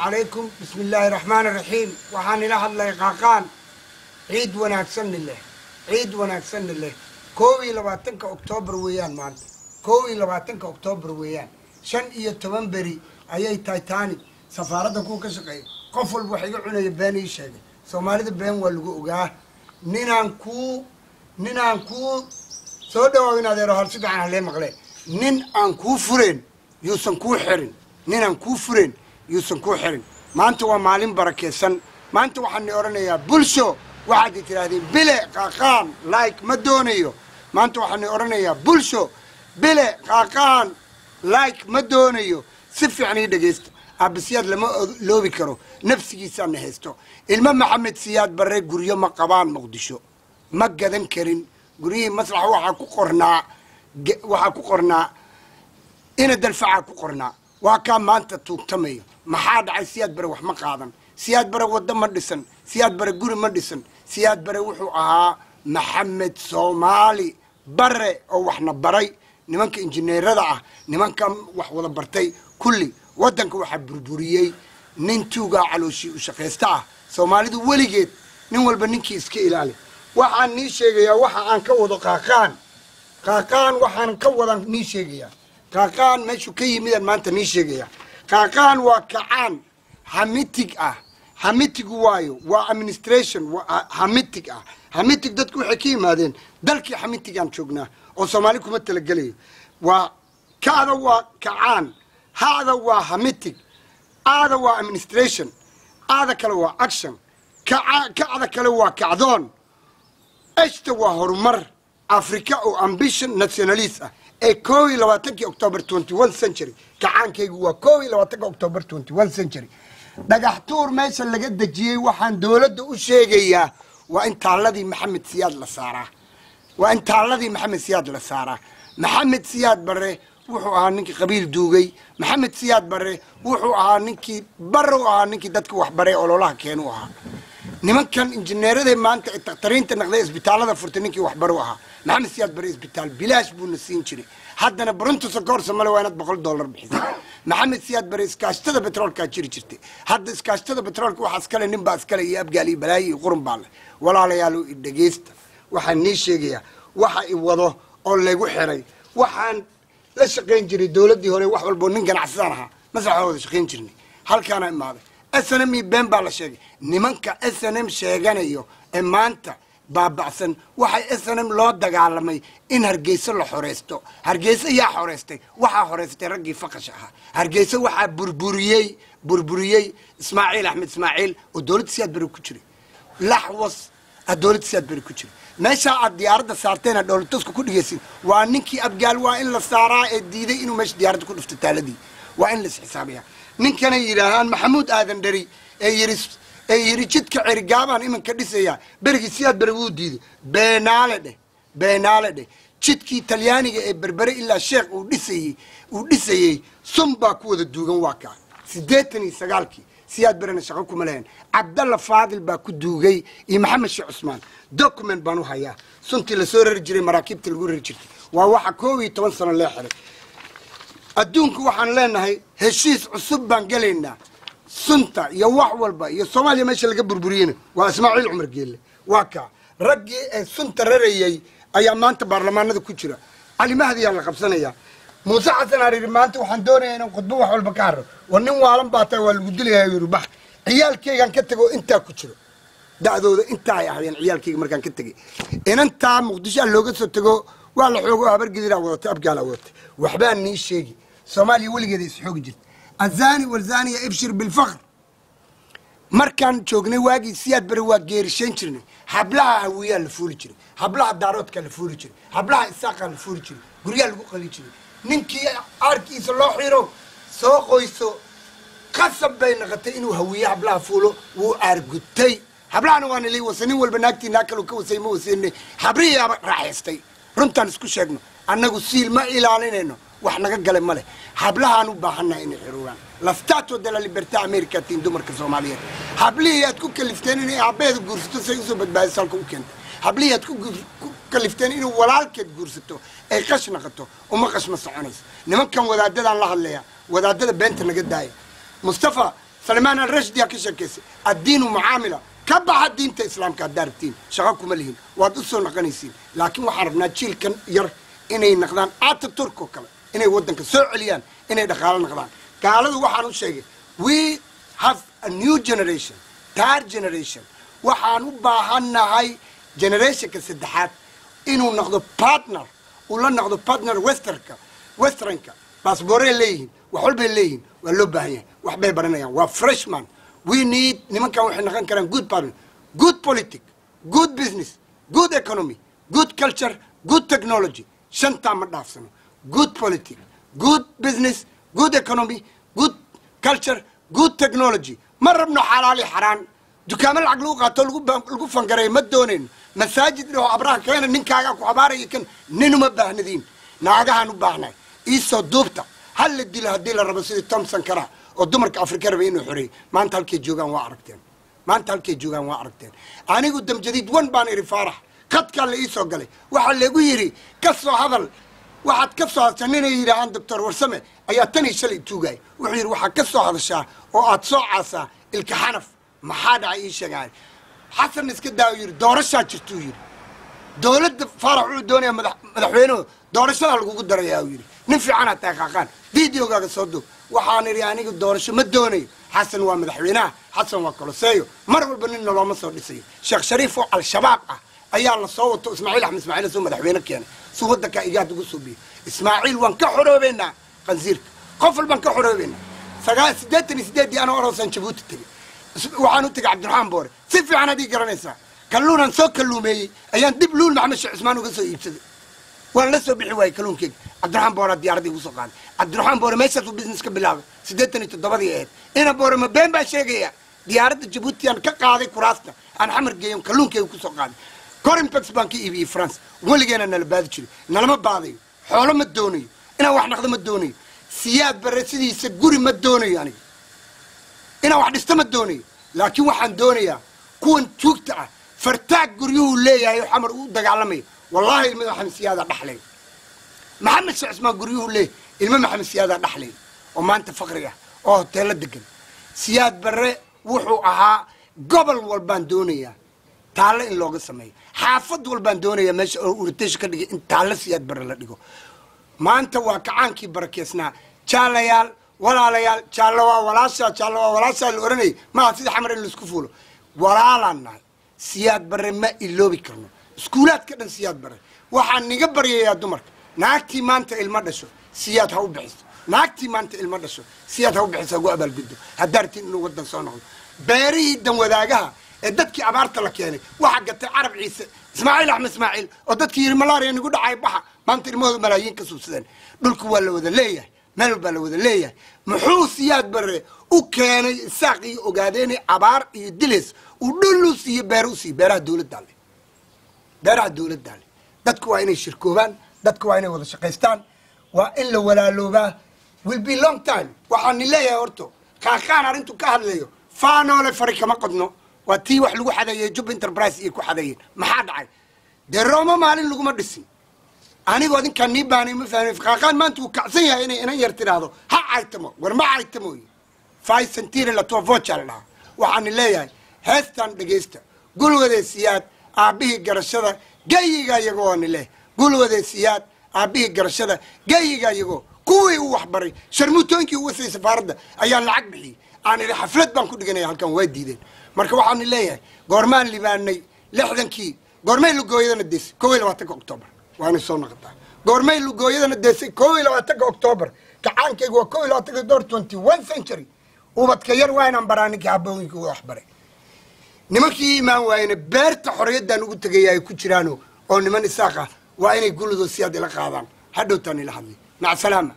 عليكم بسم الله الرحمن الرحيم وحان إلى الله قاقان عيد وناكسن الله عيد وناكسن الله كوي لباتنك أكتوبر ويان مان كوي لباتنك أكتوبر ويان شن إيه تمنبري أيي تايتاني سفارة كوكا شقي قفل بحيق عنا يباني شيء سومالي بين والجوجا نينانكو سودا وين هذا رهال سيد عن هالي مغلي نينانكو فرين يوسنكو حرين نينانكو فرين يوسنكو حرين ما أنتوا معلم بركيسن ما أنتوا حني أورنا يا بولشو واحد يتراهدين بلا قاقان لايك مدونيو ما أنتوا حني أورنا يا بولشو بلا قاقان لايك مدونيو سف يعني دقيست أبسياد لما لو بكرو نفسي سنة هستو المهم محمد سياد بري قريو ما قبان مقدشو ما قدن كرين قريه مسرح وحا كقرنا إنا دلفعا كقرنا وكان ما أنت توقتمي ما حاد عي سياد بري وح ما قادن سياد بري ودم مدسن سياد بري قري مدسن سياد بري وحو محمد صومالي بري أو وحنا بري نمانك إنجنير رضعه نمانك وح ولا برتي كلي ودنك وحا بربوريي ننتوغا علوشي وشقيستاه صومالي دو وليجيت نوال بنينكي اسكي إلالي waxaan nii sheegayaa waxa aan ka wado qaaqaan waxaan ka wadan nii sheegayaa qaaqaan meeshu ka yimid maanta nii sheegayaa qaaqaan waa kacaan hamitig hamitigu waayo waa administration hamitig hamitig dadku waxay ka yimaadeen dalkii hamitigaan joognaa oo Soomaali kuma tala galayo waa kaada waa kacaan haada waa hamitig aada waa administration aada kale waa action kaada kale waa kacdoon اشتوى هرمر افريكا او امبيشن ناسيوناليست اي كوي لواتنكي اكتوبر 21 سنتري كعان كيغوا كوي لواتنكي اكتوبر 21 سنتري دغحتور ميشا لغا دجيي waxaan dawladda u sheegaya waa inta alladii maxamed siyaad la saaraa maxamed siyaad bare wuxuu ahaa ninkii qabiil duugay maxamed siyaad bare wuxuu ahaa ninkii dadka wax baray ololaha keenu ahaa nimankan injineerada maanta ay taqtariinta naqday isbitaalada furtaninkii wax baro ahaa maxamed siyaad bare isbitaal bilaash buu nasiin jiray haddana Brunto Sokor Soomaaliya waa inaad $100 bixisay maxamed siyaad bare iskaashtada petrolka jiri jirtay hadda iskaashtada petrolka waxa iskale nin baa iskale iyo abgaali balaayi qurun baa leh walaalayaal dhageysta waxaan nii sheegayaa waxa ay wado oo lagu xiray waxaan la shaqeyn jiray dawladii hore wax walba nin ganacsadan ahaa masaxooda shaqeyn jirnay halkaana imaaday SNM been baa la sheegay nimanka SNM sheeganayo ee maanta baabacsan waxay SNM loo dagaalamay in Hargeysa la xoreysto Hargeysa yaa xoreystay waxa xoreystay raggii faqash ahaa Hargeysa waxa burburiyay Ismaaciil Axmed Ismaaciil oo dawladda siyaad bari ku jiray laxwas dawladda siyaad bari ku jiray meesha diyaaradda saarteen dawladda ku dhigaysin waa ninkii abgaal waa in la saaraa ee diiday inuu meesha diyaaradda ku dhufto taaladii waa in la xisaabiyaa ninkana yiraahan maxamuud aadan dhari ee yiri jidka cirgaaban imanka dhisaya berigi siyaad bari uu diiday beenaale jidkii talyaaniga ee berbere ilaa sheekh uu dhisayay sumba ku wada duugan waa ka 89kii siyaad barina shaqo kuma lahayn Abdalla Faadil baa ku duugay iyo Maxamed Sheekh Usmaan document baan u hayaa suntii la soo rari jiray maraakiibta lagu rari jirtay waa waxa 12 sano la xiray adduunku waxaan leenahay heshiis cusub baan galeynaa sunta iyo wax walba iyo Soomaaliya meesha laga burburiyeen waa Ismaaciil Umar Geelle waa ka raggii ee sunta rarayay ayaa maanta baarlamaanada ku jira Ali Mahdi yaa la qabsanaya Muuse Xasan Ariir maanta waxaan doonayaa inaan khudbo wax walba ka haro nin waalan baatay waa lagu dilayaa Yurbax ciyaalkaygan ka tago inta ku jiro dacdooda inta ay ahaayeen ciyaalkayga markaan ka tagay inanta Muqdisho looga soo tago waa la xoogo habar gidira wadata abgaala wadata waxbaan nii sheegi Soomaaliya waligeed is xoog jirtay azani walzaniya ibshir bil fakhr markaan joognay waagi siyaad bari waa geerishan jirnay hablaha hawiya la fuuli jiray hablaha daaroodka la fuuli jiray hablaha isaaqa la fuuli jiray guriga lagu qali jiray ninkii arkiisa loo xiro soo qoyso qasab bay naqatay inuu hawiya hablaha fuulo wuu argutay hablahana waan ilay wasanin walba naagtiina kale ka wasay ma wasinay habriya raaxaystay runtan isku sheegno annagu siil ma ilaalinayno wax naga galay male hablahan u baahanay in xiruraan laftato de la libertà america tiin dumarka Soomaaliyeed habliyaad ku kalifteen in abeed guursato say soo badbaadisal ku keento habliyaad ku kalifteen in walaalkeed guursato ay qash naqato uma qash ma soconayso nimankan wadaadadan la hadlaya wadaadada beenta naga daaya Mustafa سليمان الرشدي كشكيس الدين معاملة كبح الدين إسلام كدارتين شغلكم مليين وادوسوا نقنيسين لكن وحربنا تشيل كان ير إني نقدان تركوا كلا إني ودنك سوء عليان إني دخلنا نقدان قالوا وحنو شيء we have a new generation third generation وحنو باهنا هاي generation كسدحات إنه نقدو partner ولا نقدو partner westernka بس بوري ليهن وحلب ليهن واللبة هي وحبي برنا وفريشمان we need نمان كانوا إحنا كان good partner good politics good business good economy good culture good technology شنطة مدافسنا good politics good business good economy good culture good technology مرة بنو حلالي حرام دكان العقل وقاتل لقوا فنقري ما دونين مساجد له أبراه كان ننكاجا وعبارة يمكن ننو مباهندين ناقها نباهنا إيسو دوبتا هل الديل الربصي تومسون كرا ودمرك أفريقيا ربينو حري ما أنت هالكي جوجان وعرقتين أنا قدام جديد وين باني رفارح قد كان لإيسو قالي وحل يقولي كسو هذا واحد كسو هذا سنين يري عند دكتور ورسمه أياتني شلي توجاي وحير واحد كسو هذا الشهر وأتصع عسى الكحنف ما حدا عايش يعني حسن نسكت داوير دورشة تشتوير دولة فرعوا الدنيا مدحوينه دورشة اللي قد دريا ويري نفي عنها تاخاخان فيديو قاعد صدق وحانر يعني قد دورشة مدوني حسن ومدحوينه حسن وكلسيو مرة بالبنين لو ما صار لسه شيخ شريف على الشباب أيام الله صوت إسماعيل أحمد إسماعيل سو مدحوينه كان صوتك إيجاد قصو بيه إسماعيل وانكحروا بينا خنزير قفل بنكحروا بينا سجاد سدتني أنا وراسن شبوت تبي وحنو تك عبد الرحمن بور سيف عنا دي قرنيسا كلونا نسوق كلومي أيام دب لول مع مش عثمان وقصو يبسد ولا لسه بحواي كلون كيك عبد الرحمن بور الديار دي وصو قال عبد الرحمن بور ما يسوي بزنس كبلاغ سدتني تدبري إيه أنا بور ما بين بشيء ديار جيبوتي أنا كقاضي كراسنا أنا حمر جيم كلون كيك وصو قال كورن بيكس بانكي إي في فرنسا ولا جينا نلباد شيء نلما بعضي حوله مدوني أنا واحد نخدم مدوني سياد برسيدي سجوري مدوني يعني أنا واحد استمدوني لكن واحد دونيا كون توقتع فرتاق قريو ليه يا حمر ودق علمي والله المهم محمد سيادة دحلي محمد اسمه قريو ليه المهم محمد سيادة دحلي وما أنت فقرية تلدقن سياد بري وحو أها قبل والباندونيا تعال إن لوجا سمي حافظ والباندونيا مش ورتيش كده أنت تعال سياد بري لدقو ما أنت واقعانك بركيسنا شاليال ولا ليال شالوا ولا شا الأورني ما أصير حمر اللي سكفوله ولا لنا سياد بري ما إلو بكرنا سكولات كده سياد بري وحن نجبر يا دمر ناكتي ما أنت المدرسة سياد هو بحث ناكتي ما أنت المدرسة سياد هو بحث أقوى قبل جده هدرت إنه ودن صانع باري دم وذاقها ادتك عبارة لك يعني واحد قلت عرب عيسى إسماعيل أحمد إسماعيل ودتك يرملار يعني يقول عيبها ما أنت الموت ملايين كسو سدان دولك ولا وذا ليه مالو بلا وذا ليه محوس سياد بري وكان ساقي وقاديني عبار يدلس ودلوس يباروسي بيرها دولة دالي دتك وين الشركوبان دتك وين وذا شقيستان وإلا ولا لوبا will be long time وحن الله يا ورتو كان أنتو كهل ليه فانو لفريق ما قدنو وتي وح لو حدا يجب انتربرايز يكو حدا ما حد عاي دروما مالين لو ما دسي أنا قاعدين كان نيباني مثلا في كان ما أنتو كعسية هنا يرتدي هذا ها عيتمو ورما عيتمو فاي سنتير لا تو فوتشر لا وحن الله يا هستان دقيستا قولوا هذا السياد أبيه قرشة جاي يقون الله قولوا هذا السياد أبيه قرشة جاي يقو كوي وحبري شرموتونكي وسي سفارده أيان العقب لي أنا حفلت بانكو دقنا هالكان وايد ديدين marka waxaan leeyahay goormaan libaanay 60kii goormay lugooyadana deesay 21 October waan soo noqdaa goormay lugooyadana deesay 21 October kacaankaygu waa 21 century ubadka yar waanaan baraaninkii abooyinka wax baray nimankii imaan waayna beerta xorriyadan ugu tagayay ku jiraan oo niman isaaqa waa inay guludo siyaad ila qaadaan hadhow tan ila hadlay mac salaama